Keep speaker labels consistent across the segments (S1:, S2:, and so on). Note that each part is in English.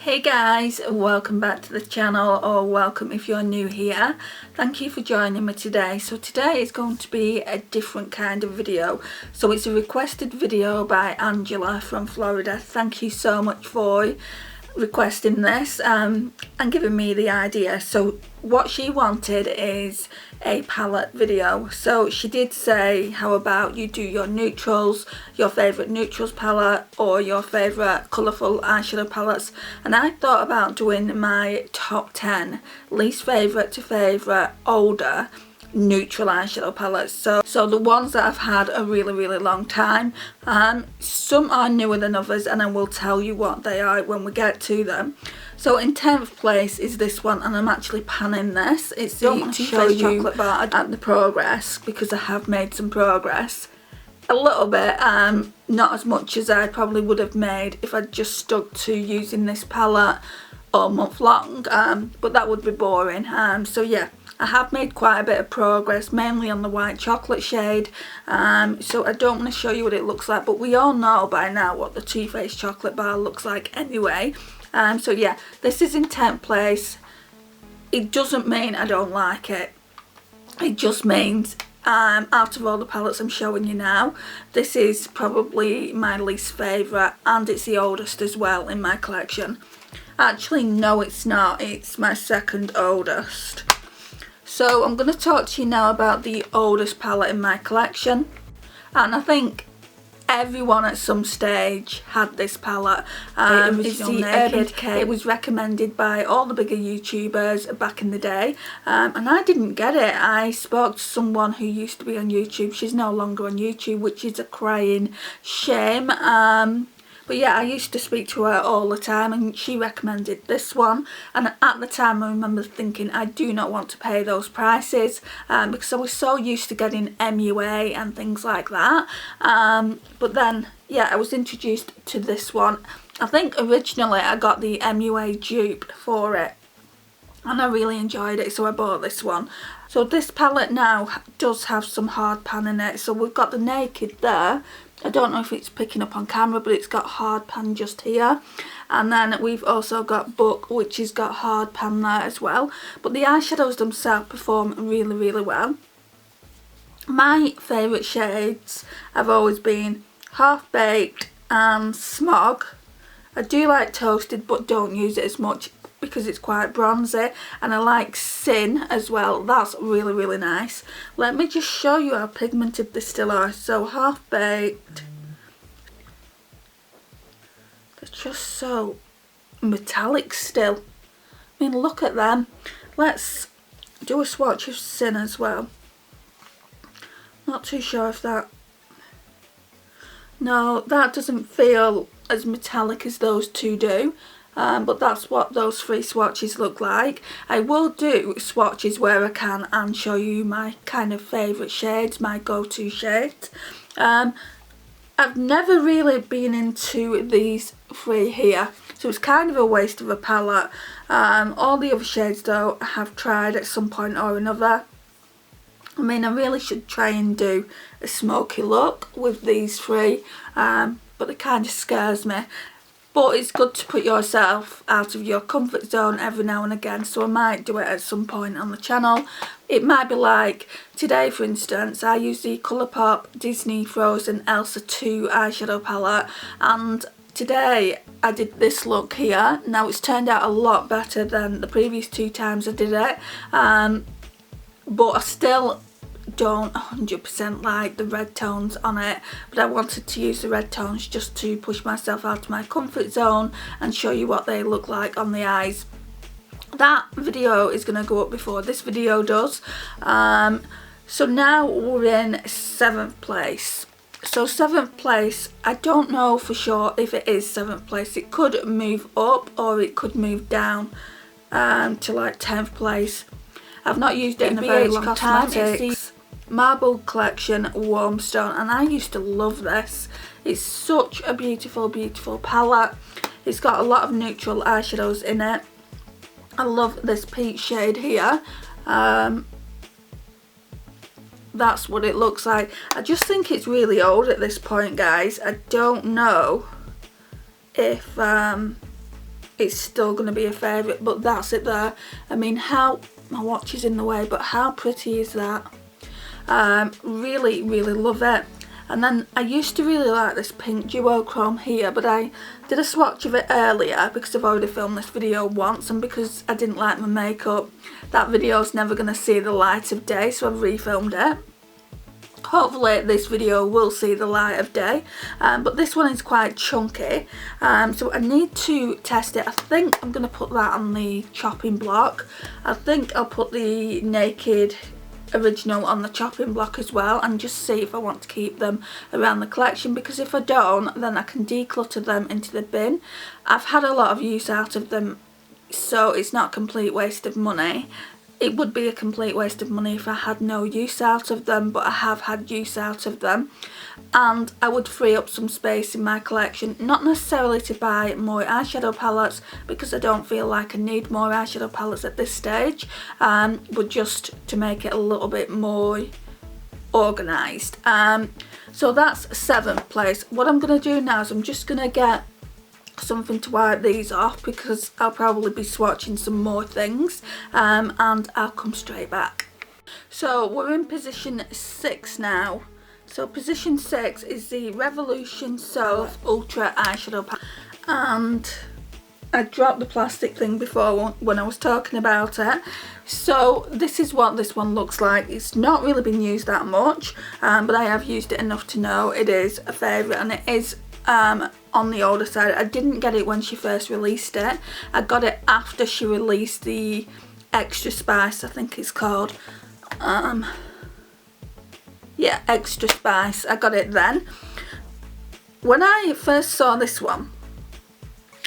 S1: Hey guys, welcome back to the channel, or welcome if you're new here. Thank you for joining me today. So today is going to be a different kind of video. So it's a requested video by Angela from Florida. Thank you so much for requesting this and giving me the idea. So what she wanted is a palette video. So she did say, how about you do your neutrals, your favourite neutrals palette or your favourite colourful eyeshadow palettes, and I thought about doing my top 10 least favourite to favourite older neutral eyeshadow palettes. So the ones that I've had a really long time. Some are newer than others, and I will tell you what they are when we get to them. So in 10th place is this one, and I'm actually panning this. It's the Too Faced chocolate bar at the progress, because I have made some progress. A little bit, not as much as I probably would have made if I'd just stuck to using this palette all month long, but that would be boring. So yeah, I have made quite a bit of progress, mainly on the white chocolate shade, so I don't want to show you what it looks like, but we all know by now what the Too Faced chocolate bar looks like anyway. So yeah, this is in 10th place. It doesn't mean I don't like it. It just means out of all the palettes I'm showing you now, this is probably my least favourite, and it's the oldest as well in my collection. Actually, no, it's not. It's my second oldest. So I'm going to talk to you now about the oldest palette in my collection, and I think everyone at some stage had this palette. It's the Naked Cake. It was recommended by all the bigger YouTubers back in the day, and I didn't get it. I spoke to someone who used to be on YouTube. She's no longer on YouTube, which is a crying shame. But yeah, I used to speak to her all the time, and she recommended this one, and at the time I remember thinking I do not want to pay those prices, because I was so used to getting MUA and things like that. But then yeah, I was introduced to this one. I think originally I got the MUA dupe for it, and I really enjoyed it, so I bought this one. So this palette now does have some hard pan in it. So we've got the Naked there. I don't know if it's picking up on camera, but it's got hard pan just here. And then we've also got Book, which has got hard pan there as well. But the eyeshadows themselves perform really well. My favourite shades have always been Half Baked and Smog. I do like Toasted, but don't use it as much because it's quite bronzy, and I like Sin as well. That's really nice. Let me just show you how pigmented they still are. So Half Baked, they're just so metallic still. I mean, look at them. Let's do a swatch of Sin as well. Not too sure if that, no, that doesn't feel as metallic as those two do. But that's what those three swatches look like. I will do swatches where I can and show you my kind of favourite shades, my go-to shades. I've never really been into these three here, so it's kind of a waste of a palette. All the other shades though I have tried at some point or another. I mean, I really should try and do a smoky look with these three, but it kind of scares me. But it's good to put yourself out of your comfort zone every now and again, so I might do it at some point on the channel. It might be like today, for instance, I used the Colourpop Disney Frozen Elsa 2 eyeshadow palette, and today I did this look here. Now it's turned out a lot better than the previous two times I did it, but I still don't 100% like the red tones on it, but I wanted to use the red tones just to push myself out of my comfort zone and show you what they look like on the eyes. That video is going to go up before this video does. So now we're in 7th place. So 7th place, I don't know for sure if it is 7th place. It could move up or it could move down to like 10th place. I've not used it in a very long time. It's the Marble Collection Warm Stone, and I used to love this. It's such a beautiful palette. It's got a lot of neutral eyeshadows in it. I love this peach shade here. That's what it looks like. I just think it's really old at this point, guys. I don't know if it's still going to be a favourite. But that's it there. I mean, how, my watch is in the way, but how pretty is that? Really love it. And then I used to really like this pink duochrome here, but I did a swatch of it earlier because I've already filmed this video once, and because I didn't like my makeup, that video's never going to see the light of day, so I've refilmed it. Hopefully this video will see the light of day, but this one is quite chunky, so I need to test it. I think I'm going to put that on the chopping block. I think I'll put the Naked Original on the chopping block as well, and just see if I want to keep them around the collection, because if I don't, then I can declutter them into the bin. I've had a lot of use out of them, so it's not a complete waste of money. It would be a complete waste of money if I had no use out of them, but I have had use out of them, and I would free up some space in my collection, not necessarily to buy more eyeshadow palettes, because I don't feel like I need more eyeshadow palettes at this stage, but just to make it a little bit more organised. So that's 7th place. What I'm going to do now is I'm just going to get something to wipe these off, because I'll probably be swatching some more things, and I'll come straight back. So we're in position 6 now. So position 6 is the Revolution Soft Ultra Eyeshadow Palette, and I dropped the plastic thing before when I was talking about it. So this is what this one looks like. It's not really been used that much, but I have used it enough to know it is a favourite, and it is on the older side. I didn't get it when she first released it. I got it after she released the Extra Spice, I think it's called. Yeah, Extra Spice. I got it then. When I first saw this one,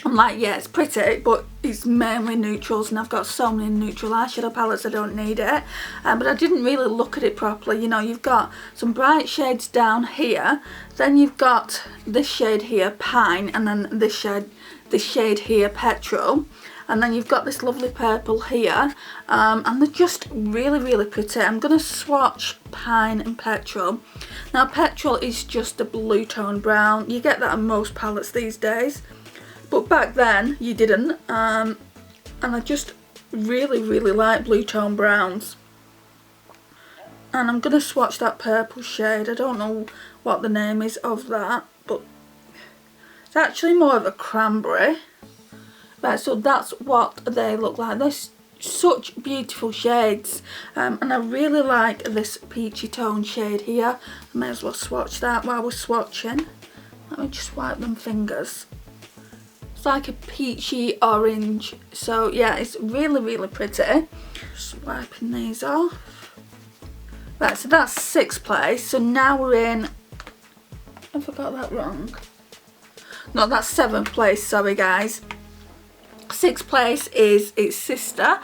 S1: I'm like, yeah, it's pretty, but it's mainly neutrals, and I've got so many neutral eyeshadow palettes, I don't need it. But I didn't really look at it properly. You know, you've got some bright shades down here, then you've got this shade here, Pine, and then this shade here, Petrol, and then you've got this lovely purple here, and they're just really pretty. I'm going to swatch Pine and Petrol. Now Petrol is just a blue tone brown. You get that on most palettes these days, but back then you didn't, and I just really like blue tone browns. And I'm going to swatch that purple shade. I don't know what the name is of that, but it's actually more of a cranberry. Right, so that's what they look like. They're such beautiful shades, and I really like this peachy tone shade here. I may as well swatch that while we're swatching. Let me just wipe them fingers. It's like a peachy orange, so yeah, it's really pretty. Just wiping these off. Right, so that's 6th place. So now we're in, have I got that wrong? No, that's 7th place, sorry guys. 6th place is its sister.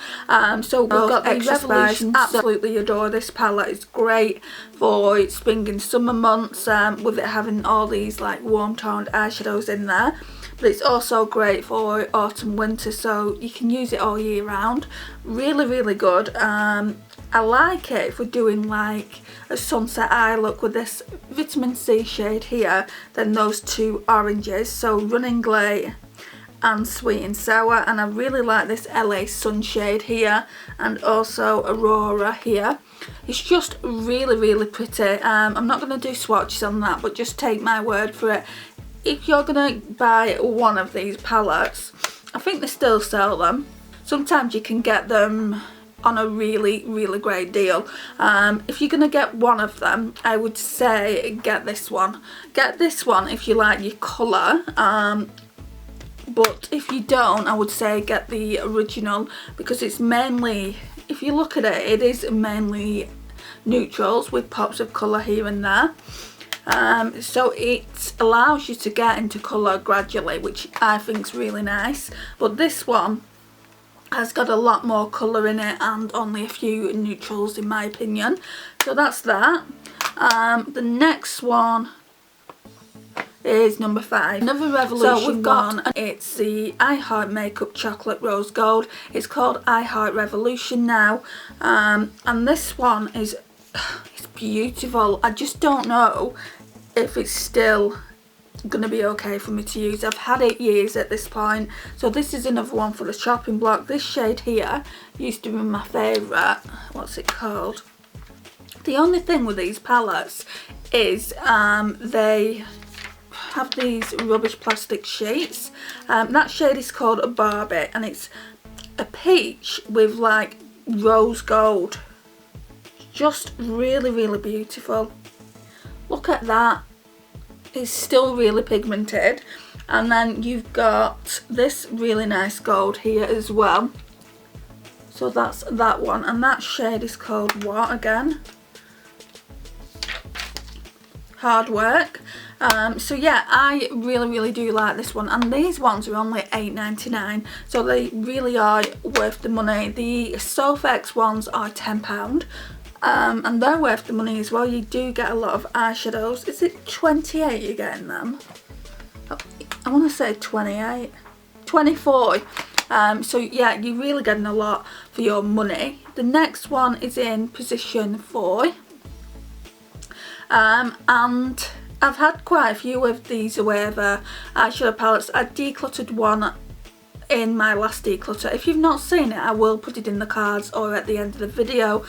S1: So we've got the Extra Spice. Absolutely adore this palette. It's great for spring and summer months, with it having all these like warm toned eyeshadows in there. But it's also great for autumn winter, so you can use it all year round. Really good. I like it if we're doing like a sunset eye look with this vitamin C shade here, then those two oranges, so Running Late and Sweet and Sour. And I really like this LA Sunshade here, and also Aurora here. It's just really pretty. I'm not going to do swatches on that, but just take my word for it. If you're going to buy one of these palettes, I think they still sell them. Sometimes you can get them on a really great deal. If you're going to get one of them, I would say get this one. Get this one if you like your colour. But if you don't, I would say get the original, because it's mainly, if you look at it, it is mainly neutrals with pops of colour here and there. So it allows you to get into colour gradually, which I think is really nice. But this one has got a lot more colour in it and only a few neutrals in my opinion. So that's that. The next one is number 5. Another Revolution. So we've got one. It's the I Heart Makeup Chocolate Rose Gold. It's called I Heart Revolution now. And this one is, it's beautiful. I just don't know if it's still going to be okay for me to use. I've had it years at this point. So this is another one for the chopping block. This shade here used to be my favourite. What's it called? The only thing with these palettes is they have these rubbish plastic sheets. That shade is called a Barbie, and it's a peach with like rose gold. Just really, really beautiful. Look at that. It's still really pigmented. And then you've got this really nice gold here as well. So that's that one. And that shade is called what again? Hard Work. So yeah, I really do like this one, and these ones are only £8.99, so they really are worth the money. The Sofx ones are £10, and they're worth the money as well. You do get a lot of eyeshadows. Is it 28 you're getting them? I want to say 28, 24. So yeah, you're really getting a lot for your money. The next one is in position 4. And I've had quite a few of these Zoeva eyeshadow palettes. I decluttered one in my last declutter. If you've not seen it, I will put it in the cards or at the end of the video.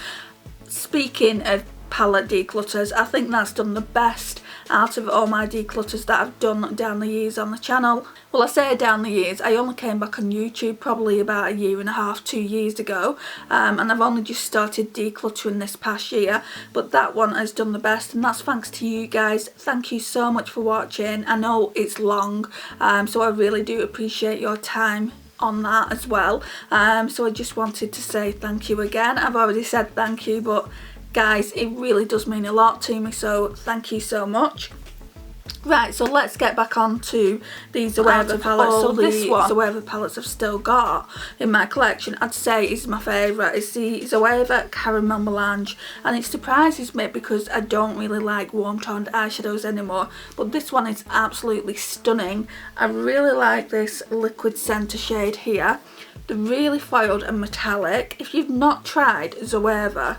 S1: Speaking of palette declutters, I think that's done the best out of all my declutters that I've done down the years on the channel. Well, I say down the years, I only came back on YouTube probably about 1.5 years, 2 years ago, and I've only just started decluttering this past year, but that one has done the best, and that's thanks to you guys. Thank you so much for watching. I know it's long, so I really do appreciate your time on that as well. So I just wanted to say thank you again. I've already said thank you, but guys, it really does mean a lot to me, so thank you so much. Right, so let's get back on to these Zoeva palettes. So this one, Zoeva palettes I've still got in my collection, I'd say is my favourite. It's the Zoeva Caramel Melange, and it surprises me because I don't really like warm toned eyeshadows anymore, but this one is absolutely stunning. I really like this liquid centre shade here. They're really foiled and metallic. If you've not tried Zoeva,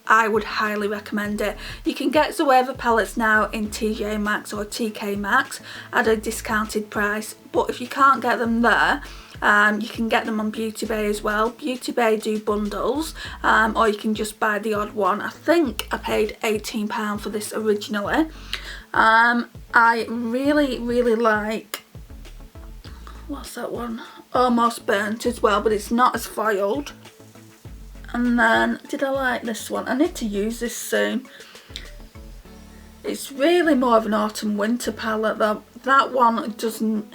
S1: I would highly recommend it. You can get Zoeva palettes now in TJ Maxx or TK Maxx at a discounted price, but if you can't get them there, you can get them on Beauty Bay as well. Beauty Bay do bundles, or you can just buy the odd one. I think I paid £18 for this originally. I really like, what's that one? Almost Burnt as well, but it's not as foiled. And then, did I like this one? I need to use this soon. It's really more of an autumn winter palette though. That one doesn't,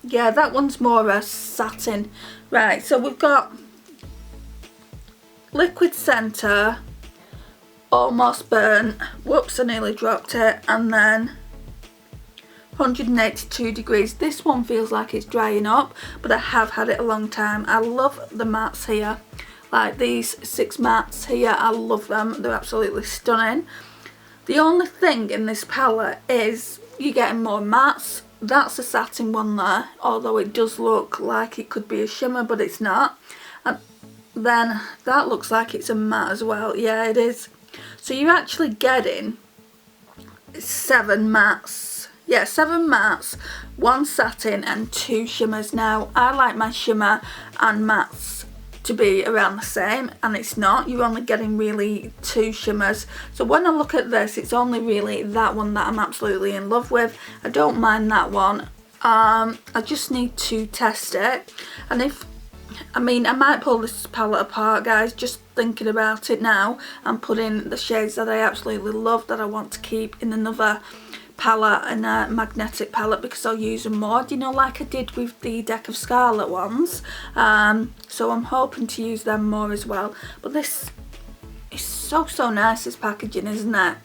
S1: yeah, that one's more a satin. Right, so we've got Liquid Centre, Almost Burnt, whoops, I nearly dropped it, and then 182 degrees. This one feels like it's drying up, but I have had it a long time. I love the mattes here. Like these 6 mattes here, I love them. They're absolutely stunning. The only thing in this palette is you're getting more mattes. That's a satin one there, although it does look like it could be a shimmer, but it's not. And then that looks like it's a matte as well. Yeah, it is. So you're actually getting 7 mattes. Yeah, 7 mattes, 1 satin and 2 shimmers. Now, I like my shimmer and mattes to be around the same, and it's not. You're only getting really 2 shimmers. So when I look at this, it's only really that one that I'm absolutely in love with. I don't mind that one. I just need to test it, and I might pull this palette apart, guys, just thinking about it now, and put in the shades that I absolutely love that I want to keep in another palette and a magnetic palette, because I'll use them more, you know, like I did with the Deck of Scarlet ones. So I'm hoping to use them more as well. But this is so nice, this packaging, isn't it?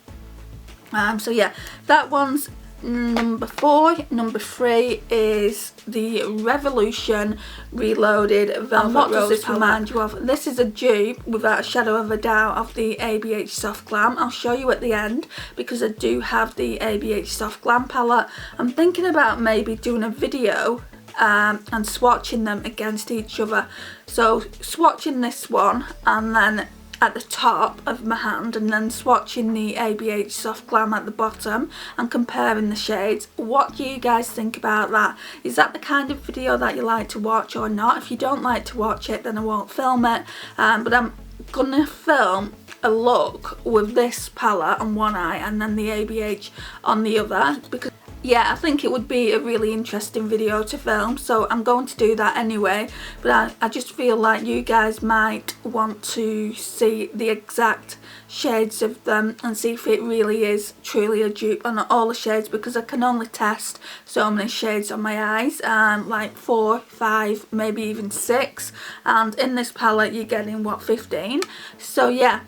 S1: So yeah, that one's number 4. Number 3 is the Revolution Reloaded Velvet Rose. What does this remind you of? This is a dupe, without a shadow of a doubt, of the ABH Soft Glam. I'll show you at the end, because I do have the ABH Soft Glam palette. I'm thinking about maybe doing a video and swatching them against each other. So swatching this one, and then at the top of my hand and then swatching the ABH Soft Glam at the bottom and comparing the shades. What do you guys think about that? Is that the kind of video that you like to watch or not? If you don't like to watch it, then I won't film it, but I'm gonna film a look with this palette on one eye and then the ABH on the other, because yeah, I think it would be a really interesting video to film, so I'm going to do that anyway. But I just feel like you guys might want to see the exact shades of them and see if it really is truly a dupe on all the shades, because I can only test so many shades on my eyes, like 4, 5, maybe even 6, and in this palette you're getting what, 15? So yeah,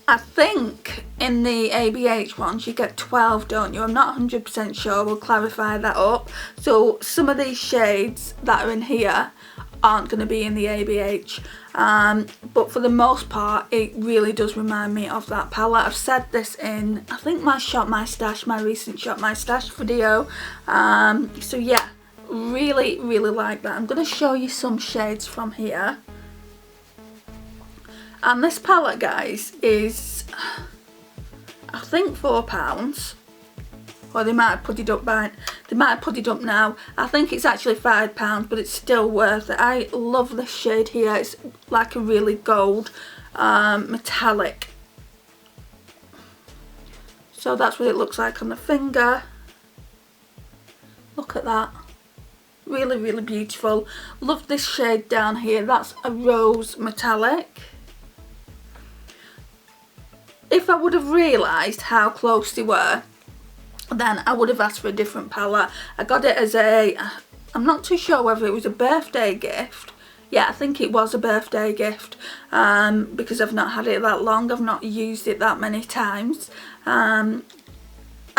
S1: I think in the ABH ones you get 12, don't you? I'm not 100% sure, we'll clarify that up. So some of these shades that are in here aren't going to be in the ABH, but for the most part it really does remind me of that palette. I've said this in, I think, my Shop My Stash, my recent Shop My Stash video. So yeah, really like that. I'm going to show you some shades from here. And this palette, guys, is, I think, £4, or they might have put it up now. I think it's actually £5, but it's still worth it. I love this shade here. It's like a really gold metallic. So that's what it looks like on the finger. Look at that. Really beautiful. Love this shade down here. That's a rose metallic. If I would have realised how close they were, then I would have asked for a different palette. I got it as a, I'm not too sure whether it was a birthday gift. Yeah, I think it was a birthday gift, because I've not had it that long. I've not used it that many times. I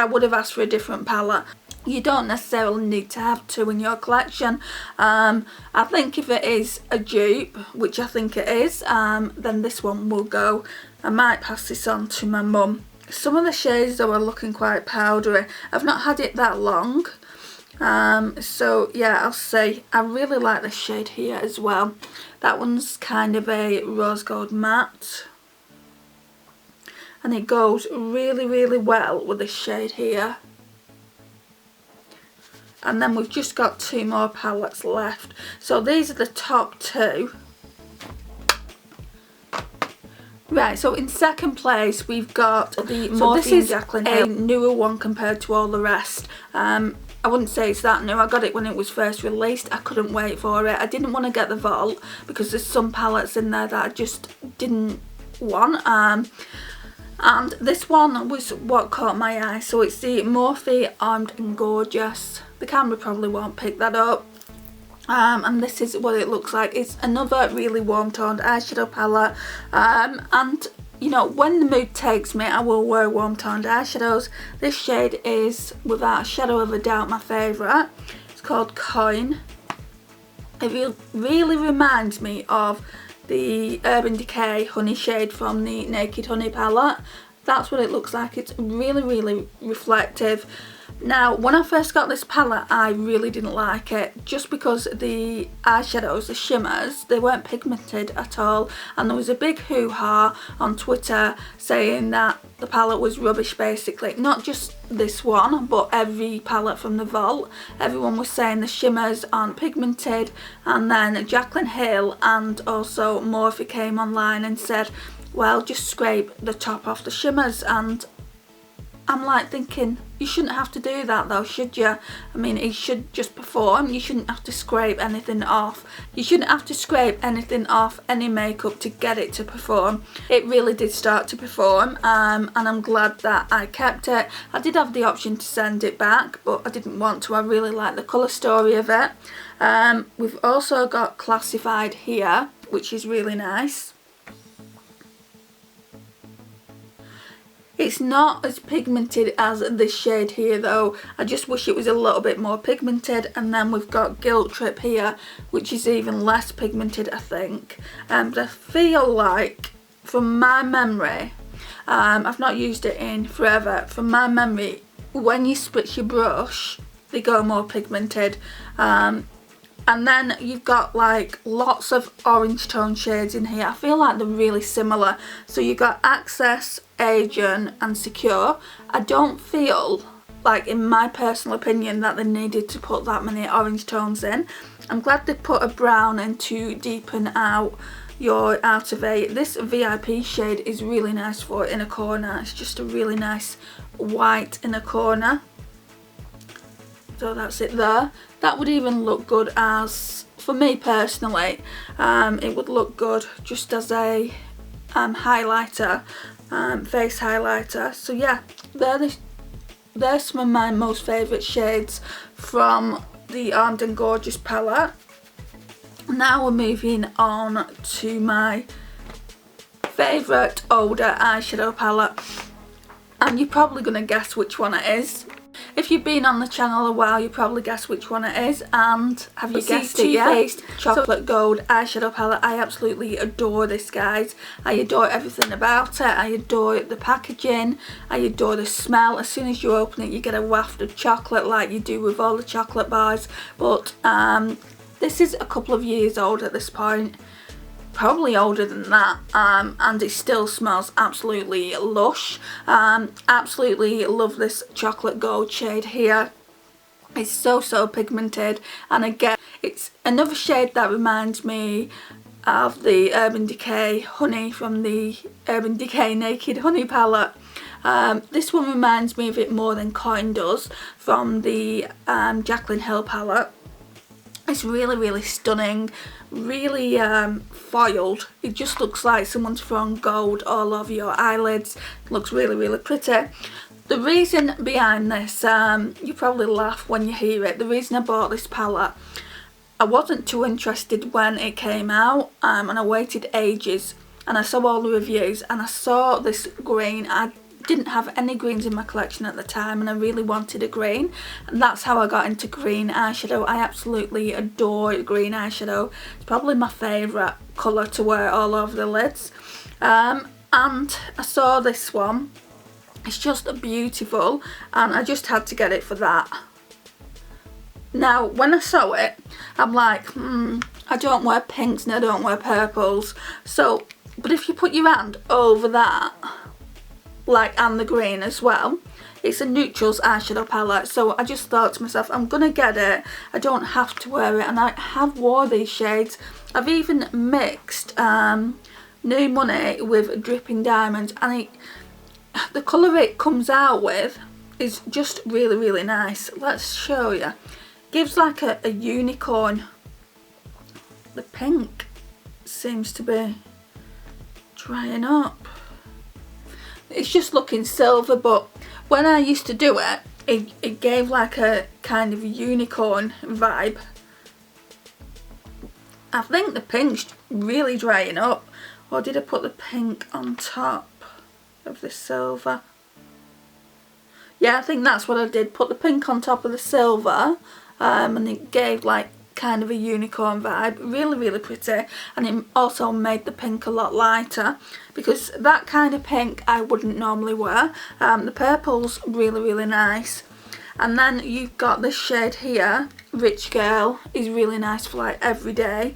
S1: would have asked for a different palette. You don't necessarily need to have 2 in your collection. I think if it is a dupe, which I think it is, then this one will go. I might pass this on to my mum. Some of the shades though are looking quite powdery. I've not had it that long. So yeah, I'll say I really like this shade here as well. That one's kind of a rose gold matte. And it goes really well with this shade here. And then we've just got 2 more palettes left. So these are the top 2. Right, so in second place we've got the Morphe Jaclyn Hill, a newer one compared to all the rest. I wouldn't say it's that new. I got it when it was first released. I couldn't wait for it. I didn't want to get the Vault because there's some palettes in there that I just didn't want. And this one was what caught my eye. So it's the Morphe Armed and Gorgeous. The camera probably won't pick that up. And this is what it looks like. It's another really warm toned eyeshadow palette, and you know, when the mood takes me I will wear warm toned eyeshadows. This shade is without a shadow of a doubt my favourite. It's called Coin. It really reminds me of the Urban Decay Honey shade from the Naked Honey palette. That's what it looks like. It's really reflective. Now, when I first got this palette, I really didn't like it, just because the eyeshadows, the shimmers, they weren't pigmented at all, and there was a big hoo-ha on Twitter saying that the palette was rubbish basically. Not just this one, but every palette from the Vault. Everyone was saying the shimmers aren't pigmented, and then Jaclyn Hill and also Morphe came online and said, well, just scrape the top off the shimmers, and I'm like thinking, you shouldn't have to do that though, should you? I mean, it should just perform. You shouldn't have to scrape anything off. You shouldn't have to scrape anything off any makeup to get it to perform. It really did start to perform, and I'm glad that I kept it. I did have the option to send it back, but I didn't want to. I really like the colour story of it. We've also got Classified here, which is really nice. It's not as pigmented as this shade here though. I just wish it was a little bit more pigmented. And then we've got Guilt Trip here, which is even less pigmented, I think. But I feel like, from my memory, I've not used it in forever, from my memory, when you split your brush, they go more pigmented. And then you've got like lots of orange tone shades in here. I feel like they're really similar. So you've got Access, Agent and Secure. I don't feel like, in my personal opinion, that they needed to put that many orange tones in. I'm glad they put a brown in to deepen out your outer V. This VIP shade is really nice for inner corner. It's just a really nice white inner corner. So that's it there. That would even look good as, for me personally, it would look good just as a highlighter, face highlighter. So yeah, they're some of my most favourite shades from the Armed and Gorgeous palette. Now we're moving on to my favourite older eyeshadow palette, and you're probably going to guess which one it is. If you've been on the channel a while, you probably guess which one it is. And have you guessed it yet? Too Faced Chocolate Gold eyeshadow palette. I absolutely adore this, guys. I adore everything about it. I adore the packaging. I adore the smell. As soon as you open it, you get a waft of chocolate, like you do with all the chocolate bars. But this is a couple of years old at this point. Probably older than that, and it still smells absolutely lush. Absolutely love this chocolate gold shade here. It's so pigmented, and again, it's another shade that reminds me of the Urban Decay Honey from the Urban Decay Naked Honey palette. This one reminds me of it more than Coin does from the Jaclyn Hill palette. It's really stunning, really foiled. It just looks like someone's thrown gold all over your eyelids. It looks really pretty. The reason behind this, you probably laugh when you hear it, the reason I bought this palette, I wasn't too interested when it came out, and I waited ages, and I saw all the reviews, and I saw this green. I didn't have any greens in my collection at the time, and I really wanted a green, and that's how I got into green eyeshadow. I absolutely adore green eyeshadow. It's probably my favourite colour to wear all over the lids, and I saw this one. It's just beautiful, and I just had to get it for that. Now when I saw it, I'm like, I don't wear pinks and I don't wear purples, so, but if you put your hand over that, like, and the green as well, it's a neutrals eyeshadow palette, so I just thought to myself, I'm gonna get it, I don't have to wear it, and I have wore these shades. I've even mixed New Money with Dripping Diamonds, and the colour it comes out with is just really nice. Let's show you. Gives like a unicorn. The pink seems to be drying up. It's just looking silver, but when I used to do it, it gave like a kind of unicorn vibe. I think the pink's really drying up, or did I put the pink on top of the silver? Yeah, I think that's what I did, put the pink on top of the silver, and it gave like kind of a unicorn vibe. Really pretty, and it also made the pink a lot lighter, because that kind of pink I wouldn't normally wear. The purple's really nice, and then you've got this shade here, Rich Girl, is really nice for like every day.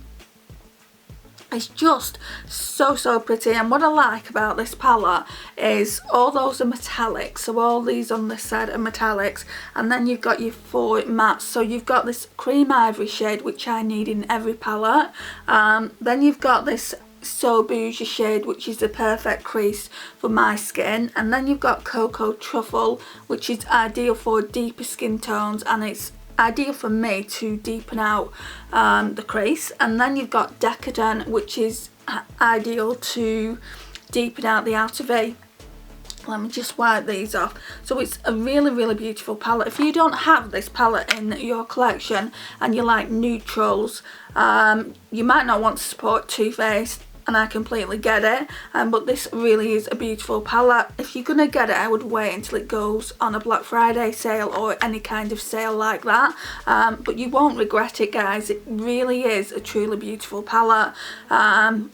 S1: It's just so pretty, and what I like about this palette is all those are metallics, so all these on this side are metallics, and then you've got your 4 mattes, so you've got this cream ivory shade, which I need in every palette, then you've got this So Bougie shade, which is the perfect crease for my skin, and then you've got Cocoa Truffle, which is ideal for deeper skin tones, and it's ideal for me to deepen out the crease. And then you've got Decadent, which is ideal to deepen out the outer V. Let me just wipe these off. So it's a really beautiful palette. If you don't have this palette in your collection and you like neutrals, you might not want to support Too Faced, and I completely get it, but this really is a beautiful palette. If you're gonna get it, I would wait until it goes on a Black Friday sale or any kind of sale like that, but you won't regret it, guys. It really is a truly beautiful palette,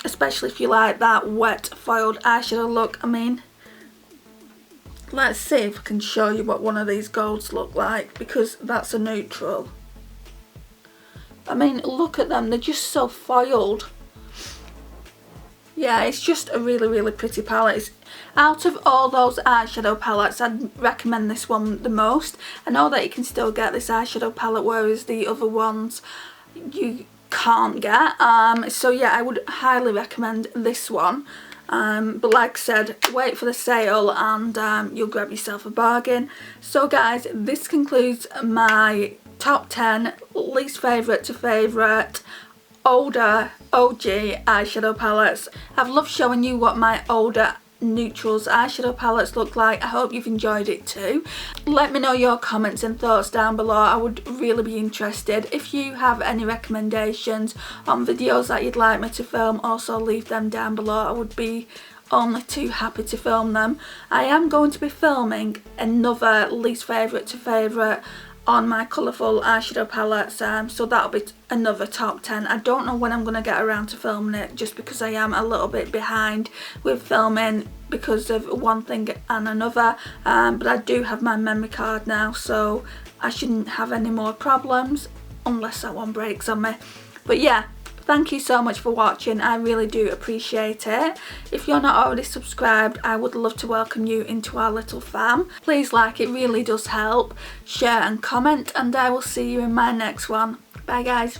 S1: especially if you like that wet foiled eyeshadow look. I mean, let's see if I can show you what one of these golds look like, because that's a neutral. I mean, look at them, they're just so foiled. Yeah, it's just a really, really pretty palette. Out of all those eyeshadow palettes, I'd recommend this one the most. I know that you can still get this eyeshadow palette, whereas the other ones you can't get. So yeah, I would highly recommend this one. But like I said, wait for the sale and you'll grab yourself a bargain. So guys, this concludes my top 10 least favourite to favourite older OG eyeshadow palettes. I've loved showing you what my older neutrals eyeshadow palettes look like. I hope you've enjoyed it too. Let me know your comments and thoughts down below. I would really be interested. If you have any recommendations on videos that you'd like me to film, also leave them down below. I would be only too happy to film them. I am going to be filming another least favourite to favourite on my colourful eyeshadow palettes, so that'll be another top 10. I don't know when I'm going to get around to filming it, just because I am a little bit behind with filming because of one thing and another, but I do have my memory card now, so I shouldn't have any more problems unless that one breaks on me. But yeah, thank you so much for watching. I really do appreciate it. If you're not already subscribed, I would love to welcome you into our little fam. Please like, it really does help. Share and comment, and I will see you in my next one. Bye guys.